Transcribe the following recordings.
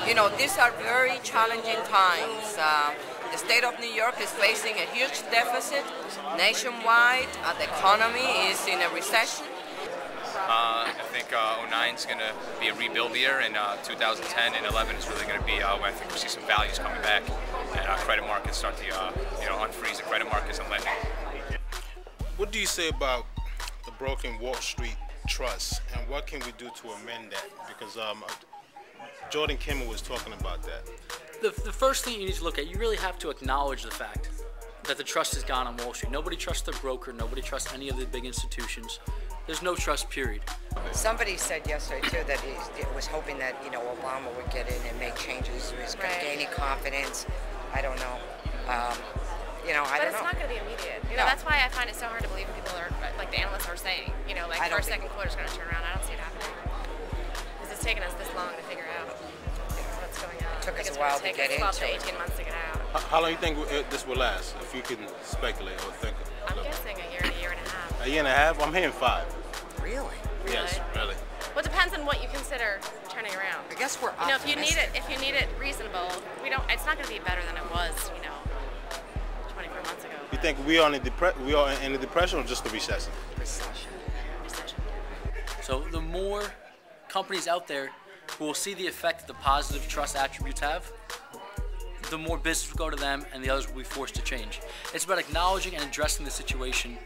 You know, these are very challenging times. The state of New York is facing a huge deficit nationwide. The economy is in a recession. I think 09 is going to be a rebuild year, and 2010 and 11 is really going to be where I think we'll see some values coming back, and credit markets start to unfreeze the credit markets and lending. What do you say about the broken Wall Street trust, and what can we do to amend that? Because Jordan Kimmel was talking about that. The first thing you need to look at, you really have to acknowledge the fact that the trust is gone on Wall Street. Nobody trusts their broker. Nobody trusts any of the big institutions. There's no trust, period. Somebody said yesterday, too, that he was hoping that, Obama would get in and make changes. He was gaining confidence. I don't know. I don't know. But it's not going to be immediate. No. That's why I find it so hard to believe when people are, like the analysts are saying, first, second quarter is going to turn around. I don't see it happening. Because it's taken us this long to figure out what's going on. It took us a while to get into it. 12 to 18 months to get out. How long do you think this will last, if you can speculate or think? I'm guessing a year and a half. A year and a half? I'm hearing 5. Really? Yes, really. Well, it depends on what you consider turning around. I guess we're if you need it reasonable, it's not going to be better than it was, 24 months ago. You think we are in a depression or just a recession? Recession. So the more companies out there who will see the effect that the positive trust attributes have, the more business will go to them and the others will be forced to change. It's about acknowledging and addressing the situation,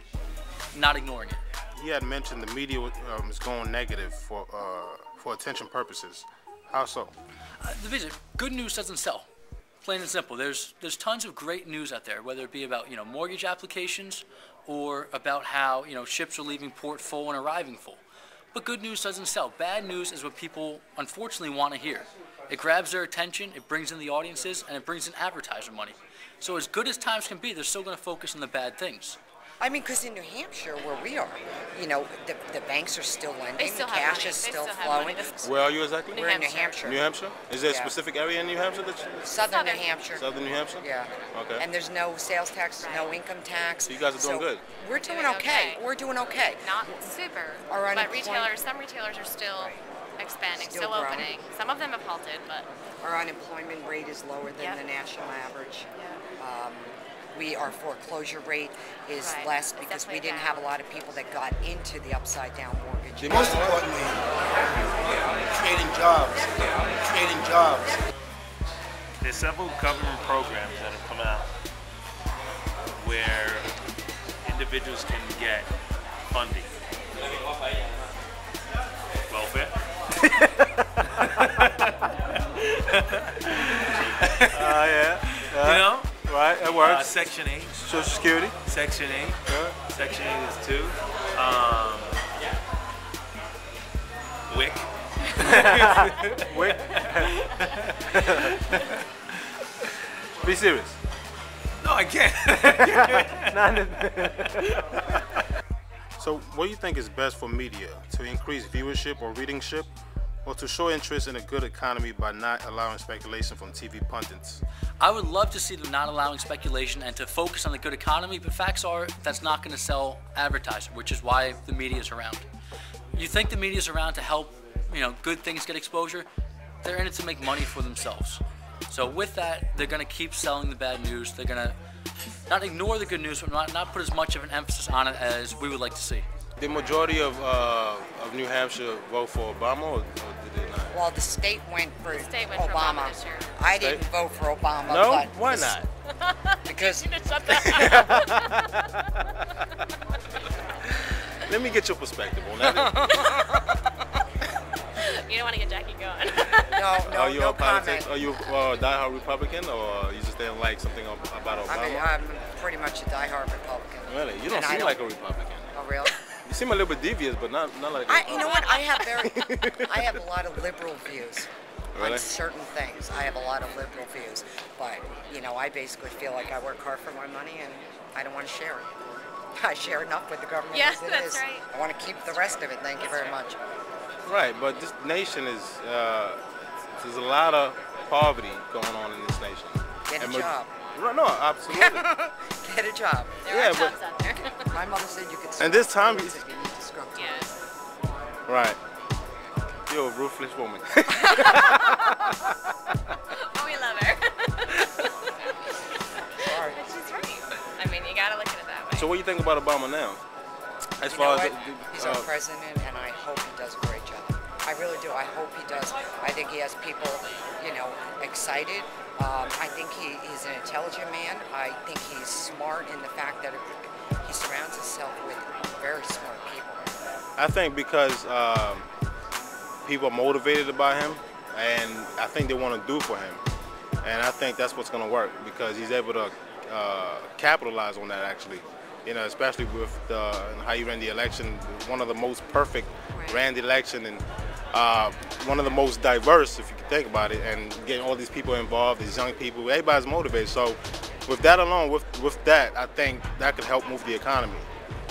not ignoring it. He had mentioned the media is going negative for attention purposes. How so? Good news doesn't sell. Plain and simple. There's tons of great news out there, whether it be about mortgage applications or about how ships are leaving port full and arriving full. But good news doesn't sell. Bad news is what people unfortunately want to hear. It grabs their attention, it brings in the audiences, and it brings in advertiser money. So as good as times can be, they're still going to focus on the bad things. I mean, because in New Hampshire, where we are, the banks are still lending, the cash is still flowing. Where are you exactly? We're in New Hampshire. New Hampshire? Is there a specific area in New Hampshire Southern New Hampshire. Southern New Hampshire? Yeah. Okay. And there's no sales tax, no income tax. So you guys are doing good. We're doing okay. We're doing okay. Not super. But some retailers are still expanding, still growing. opening. Some of them have halted, but our unemployment rate is lower than the national average. Our foreclosure rate is less because we didn't have a lot of people that got into the upside-down mortgage. Most importantly, creating jobs. Creating jobs. There's several government programs that have come out where individuals can get funding. Welfare. Yeah. Right, it works. Section 8. Social Security. Section 8. Section 8 is 2. WIC. WIC. Be serious. No, I can't. So what do you think is best for media? To increase viewership or readingship? Or to show interest in a good economy by not allowing speculation from TV pundits? I would love to see them not allowing speculation and to focus on the good economy, but facts are that's not going to sell advertising, which is why the media is around. You think the media is around to help, good things get exposure? They're in it to make money for themselves. So with that, they're going to keep selling the bad news. They're going to not ignore the good news, but not put as much of an emphasis on it as we would like to see. Did majority of New Hampshire vote for Obama, or did they not? Well, the state went for Obama this year. I didn't vote for Obama. No? But why not? Because Let me get your perspective on that. You don't want to get Jackie going. No comment. Are you a diehard Republican, or you just didn't like something about Obama? I'm pretty much a diehard Republican. Really? You don't seem like a Republican. Oh, really? You seem a little bit devious, but not like. You know what? I have a lot of liberal views Really? on certain things. I have a lot of liberal views, but I basically feel like I work hard for my money, and I don't want to share it. I share enough with the government as it is. Right. I want to keep the rest of it. Thank you very much. Right, but this nation is there's a lot of poverty going on in this nation. Get a job. No, absolutely. Get a job. There are jobs out there. My mother said you could. And this time, you need to scrub. Yes. Right. You're a ruthless woman. about Obama now? As You far know as what? He's our president, and I hope he does a great job. I really do. I hope he does. I think he has people, you know, excited. I think he's an intelligent man. I think he's smart in the fact that he surrounds himself with very smart people. I think because people are motivated by him, and I think they want to do for him. And I think that's what's going to work because he's able to capitalize on that actually. You know, especially with how he ran the election, one of the most perfect ran the election and one of the most diverse, if you can think about it, and getting all these people involved, these young people, everybody's motivated. So with that alone, with that, I think that could help move the economy.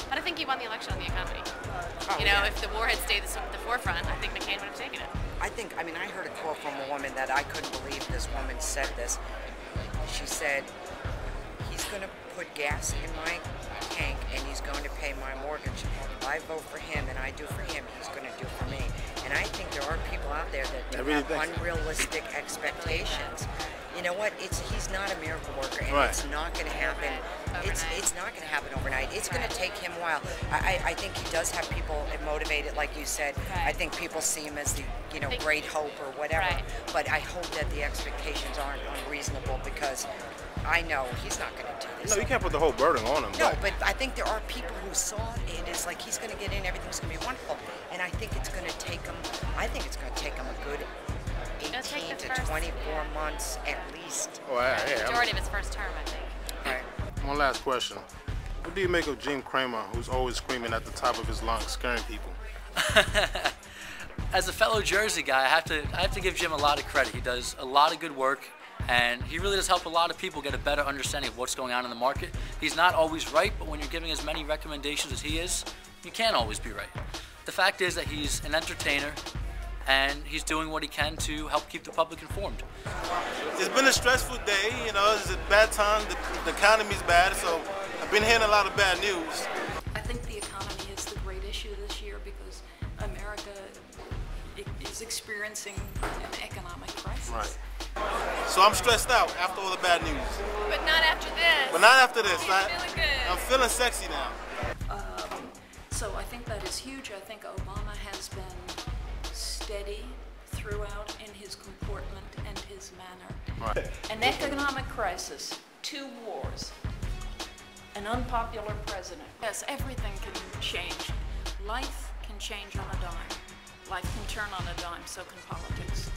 But I think he won the election on the economy. Oh, you know, if the war had stayed at the forefront, I think McCain would have taken it. I mean, I heard a quote from a woman that I couldn't believe this woman said this. She said, he's going to put gas in my tank and he's going to pay my mortgage. If I vote for him and I do for him, he's going to do for me. And I think there are people out there that do have unrealistic expectations. You know what? He's not a miracle worker, and it's not going to happen. It's not going to happen overnight. It's going to take him a while. I think he does have people motivated, like you said. I think people see him as the great hope or whatever. But I hope that the expectations aren't unreasonable because I know he's not going to do this. No, you can't put the whole burden on him. No, but I think there are people who saw it as like he's going to get in, everything's going to be wonderful, and I think it's going to take him. I think it's going to take him a good 18 to 24 months at least. Oh, yeah. The majority of his first term, I think. Right. One last question. What do you make of Jim Cramer, who's always screaming at the top of his lungs, scaring people? As a fellow Jersey guy, I have to give Jim a lot of credit. He does a lot of good work, and he really does help a lot of people get a better understanding of what's going on in the market. He's not always right, but when you're giving as many recommendations as he is, you can't always be right. The fact is that he's an entertainer, and he's doing what he can to help keep the public informed. It's been a stressful day, you know, it's a bad time, the economy's bad, so I've been hearing a lot of bad news. I think the economy is the great issue this year because America is experiencing an economic crisis. Right. So I'm stressed out after all the bad news. But not after this. But not after this. You're feeling good. I'm feeling sexy now. So I think that is huge. I think Obama has been steady throughout in his comportment and his manner. Right. An economic crisis, 2 wars, an unpopular president. Yes, everything can change. Life can change on a dime. Life can turn on a dime, so can politics.